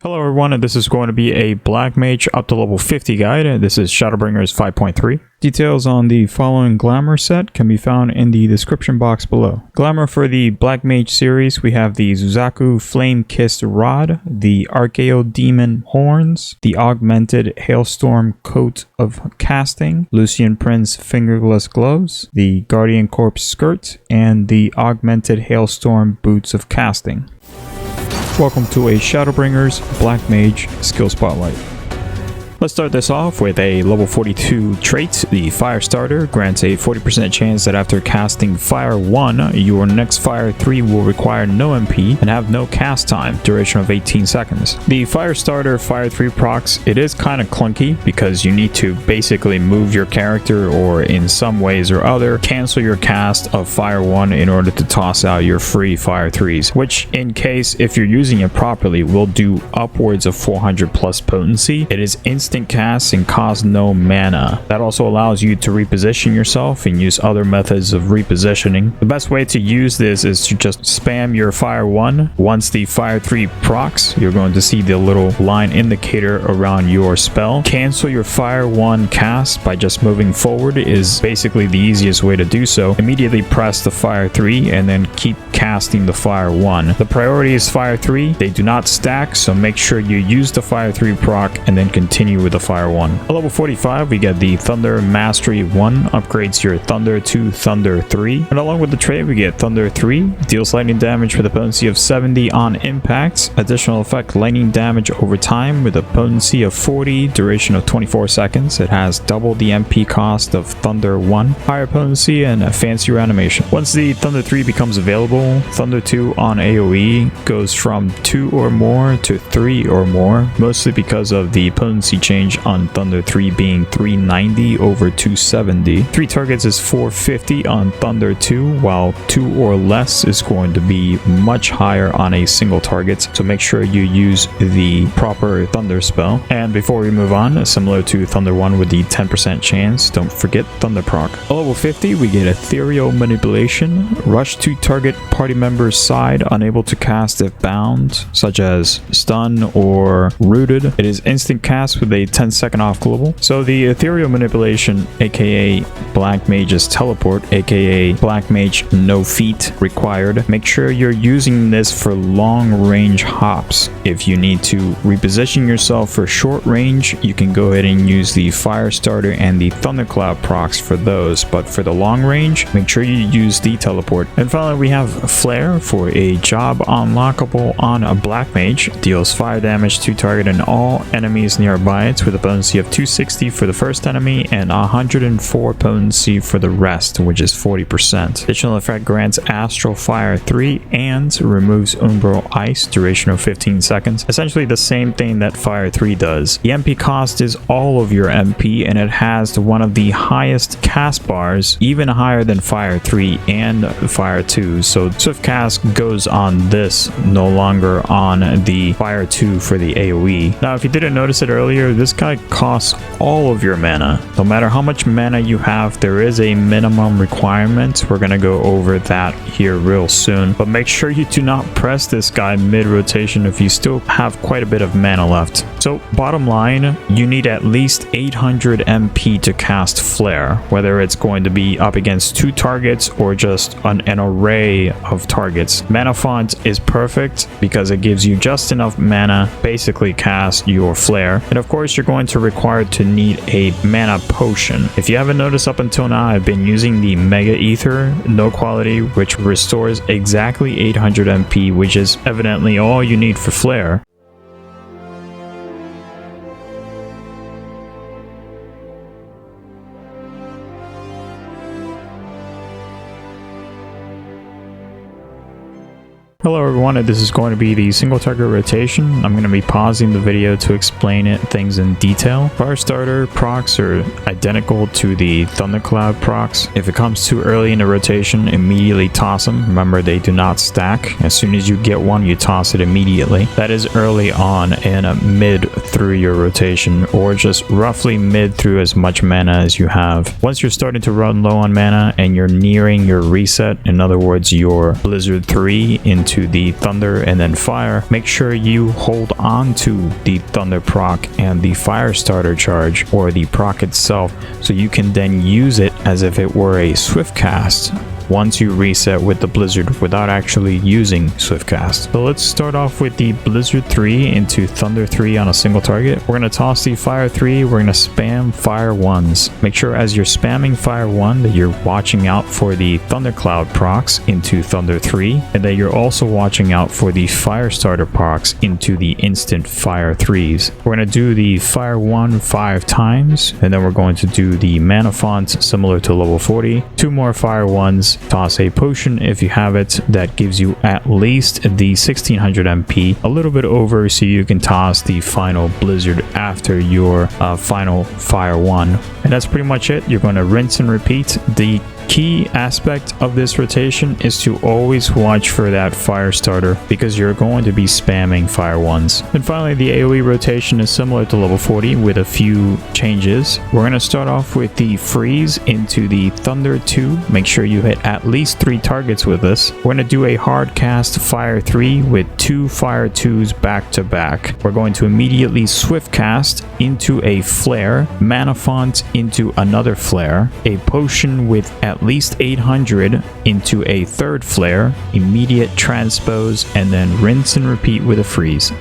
Hello everyone, and this is going to be a Black Mage up to level 50 guide. This is Shadowbringers 5.3. Details on the following glamour set can be found in the description box below. Glamour for the Black Mage series, we have the Suzaku Flame-Kissed Rod, the Archaeodemon Horns, the Augmented Hailstorm Coat of Casting, Lucian Prince Fingerless Gloves, the Guardian Corpse Skirt, and the Augmented Hailstorm Boots of Casting. Welcome to a Shadowbringers Black Mage Skill Spotlight. Let's start this off with a level 42 trait. The Firestarter grants a 40% chance that after casting Fire 1, your next Fire 3 will require no MP and have no cast time, duration of 18 seconds. The Firestarter Fire 3 procs, it is kind of clunky because you need to basically move your character or in some ways or other cancel your cast of Fire 1 in order to toss out your free Fire 3s, which in case if you're using it properly will do upwards of 400 plus potency. It is instant cast and costs no mana. That also allows you to reposition yourself and use other methods of repositioning. The best way to use this is to just spam your Fire 1. Once the Fire 3 procs, you're going to see the little line indicator around your spell. Cancel your Fire 1 cast by just moving forward is basically the easiest way to do so. Immediately press the Fire 3 and then keep casting the Fire 1. The priority is Fire 3. They do not stack, so make sure you use the Fire 3 proc and then continue with the Fire 1. At level 45, we get the Thunder Mastery 1, upgrades your Thunder to Thunder 3. And along with the trait, we get Thunder 3, deals lightning damage with a potency of 70 on impacts. Additional effect, lightning damage over time with a potency of 40, duration of 24 seconds. It has double the MP cost of Thunder 1, higher potency, and a fancier animation. Once the Thunder 3 becomes available, Thunder 2 on AoE goes from 2 or more to 3 or more, mostly because of the potency change on Thunder 3 being 390 over 270. 3 targets is 450 on Thunder 2, while 2 or less is going to be much higher on a single target, so make sure you use the proper Thunder spell. And before we move on, similar to Thunder 1 with the 10% chance, don't forget Thunder proc. At level 50, we get Ethereal Manipulation, rush to target party member's side, unable to cast if bound, such as stun or rooted. It is instant cast with a 10-second off global. So the Ethereal Manipulation, aka Black Mage's Teleport, aka Black Mage no feet required. Make sure you're using this for long range hops. If you need to reposition yourself for short range, you can go ahead and use the Firestarter and the Thundercloud procs for those, but for the long range, make sure you use the Teleport. And finally, we have Flare for a job unlockable on a Black Mage. Deals fire damage to target and all enemies nearby with a potency of 260 for the first enemy and 104 potency for the rest, which is 40%. Additional effect grants Astral Fire 3 and removes Umbral Ice, duration of 15 seconds. Essentially the same thing that Fire 3 does. The MP cost is all of your MP and it has one of the highest cast bars, even higher than Fire 3 and Fire 2. So Swift Cast goes on this, no longer on the Fire 2 for the AoE. Now if you didn't notice it earlier, this guy costs all of your mana. No matter how much mana you have, there is a minimum requirement. We're gonna go over that here real soon, but make sure you do not press this guy mid-rotation if you still have quite a bit of mana left. So bottom line, you need at least 800 MP to cast Flare, whether it's going to be up against 2 targets or just an array of targets. Mana font is perfect because it gives you just enough mana basically cast your Flare. And of course, you're going to require to need a mana potion. If you haven't noticed up until now, I've been using the Mega Ether, no quality, which restores exactly 800 MP, which is evidently all you need for Flare. Hello everyone, and this is going to be the single target rotation. I'm going to be pausing the video to explain things in detail. Firestarter procs are identical to the Thundercloud procs. If it comes too early in the rotation, immediately toss them. Remember, they do not stack. As soon as you get one, you toss it immediately. That is early on and mid through your rotation, or just roughly mid through as much mana as you have. Once you're starting to run low on mana and you're nearing your reset, in other words, your Blizzard 3 into into the thunder and then fire, make sure you hold on to the thunder proc and the Firestarter charge, or the proc itself, so you can then use it as if it were a swift cast once you reset with the Blizzard without actually using swift cast. So let's start off with the Blizzard 3 into Thunder 3 on a single target. We're going to toss the Fire 3. We're going to spam Fire 1s. Make sure as you're spamming Fire 1 that you're watching out for the Thundercloud procs into Thunder 3, and that you're also watching out for the Firestarter procs into the instant Fire 3s. We're going to do the Fire 1 5 times, and then we're going to do the mana fonts similar to level 40. 2 more Fire 1s. Toss a potion if you have it that gives you at least the 1600 MP, a little bit over, so you can toss the final Blizzard after your final Fire 1. And that's pretty much it. You're going to rinse and repeat. The key aspect of this rotation is to always watch for that Firestarter, because you're going to be spamming Fire 1s. And finally, the AoE rotation is similar to level 40 with a few changes. We're going to start off with the freeze into the Thunder 2. Make sure you hit at least 3 targets with this. We're going to do a hard cast Fire 3 with 2 Fire 2s back to back. We're going to immediately swift cast into a flare, mana font into another flare, a potion with at least 800 into a third flare, immediate transpose, and then rinse and repeat with a freeze.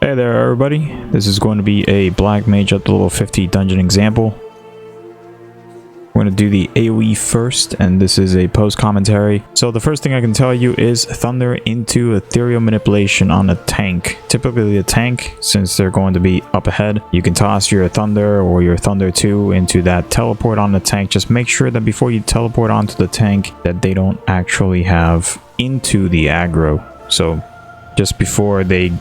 Hey there everybody, this is going to be a Black Mage up to level 50 dungeon example. We're going to do the AoE first, and this is a post commentary. So the first thing I can tell you is thunder into ethereal manipulation on a tank. Typically a tank, since they're going to be up ahead, you can toss your thunder or your thunder 2 into that teleport on the tank. Just make sure that before you teleport onto the tank that they don't actually have into the aggro. So just before they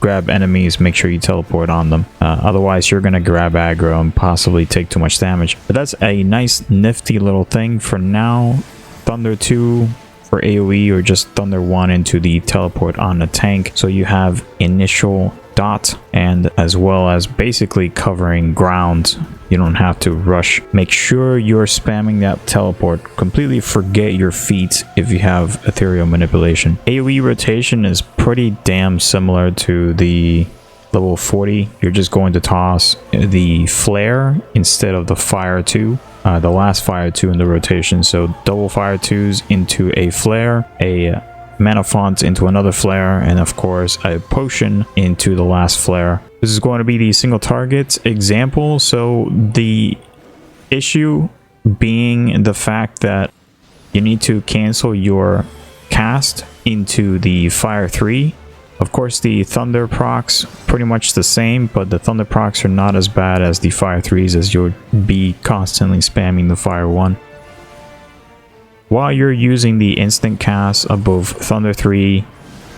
grab enemies, make sure you teleport on them. Otherwise you're gonna grab aggro and possibly take too much damage. But that's a nice nifty little thing for now. Thunder 2 for AoE, or just Thunder 1 into the teleport on the tank, so you have initial dot, and as well as basically covering ground. You don't have to rush. Make sure you're spamming that teleport. Completely forget your feet if you have ethereal manipulation. AoE rotation is pretty damn similar to the level 40. You're just going to toss the flare instead of the Fire 2. The last Fire 2 in the rotation. So double Fire 2s into a flare, a mana font into another flare, and of course a potion into the last flare. This is going to be the single target example. So the issue being the fact that you need to cancel your cast into the Fire 3. Of course the thunder procs pretty much the same, but the thunder procs are not as bad as the Fire 3s, as you'll be constantly spamming the Fire 1. While you're using the instant cast of both Thunder 3,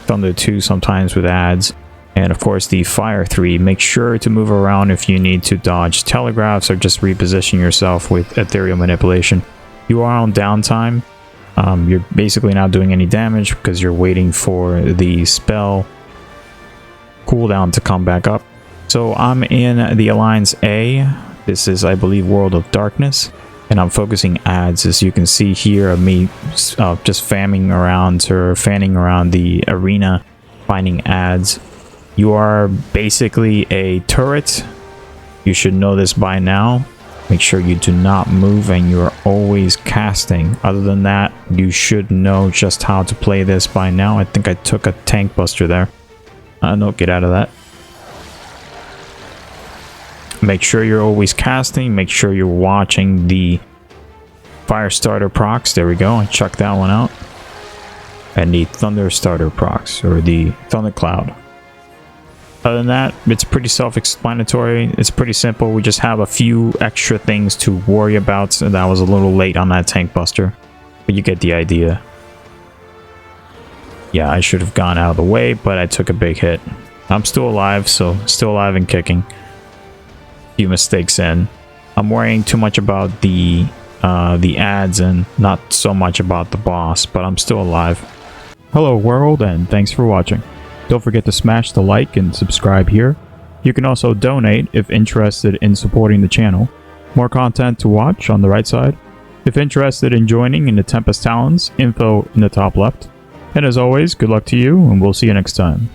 Thunder 2 sometimes with ads, and of course the Fire 3, make sure to move around if you need to dodge telegraphs or just reposition yourself with ethereal manipulation. You are on downtime. You're basically not doing any damage because you're waiting for the spell cooldown to come back up. So I'm in the Alliance A. This is, I believe, World of Darkness. And I'm focusing ads, as you can see here of me just fanning around the arena finding ads. You are basically a turret. You should know this by now. Make sure you do not move and you're always casting. Other than that, you should know just how to play this by now. I think I took a tank buster there. No, get out of that. Make sure you're always casting. Make sure you're watching the Firestarter procs. There we go. I chucked that one out. And the Thunderstarter procs, or the Thundercloud. Other than that, it's pretty self-explanatory. It's pretty simple. We just have a few extra things to worry about. So that was a little late on that tank buster, but you get the idea. Yeah, I should have gone out of the way, but I took a big hit. I'm still alive, so still alive and kicking. Few mistakes in. I'm worrying too much about the ads and not so much about the boss, but I'm still alive. Hello world, and thanks for watching. Don't forget to smash the like and subscribe here. You can also donate if interested in supporting the channel. More content to watch on the right side. If interested in joining in the Tempest Talons, info in the top left. And as always, good luck to you, and we'll see you next time.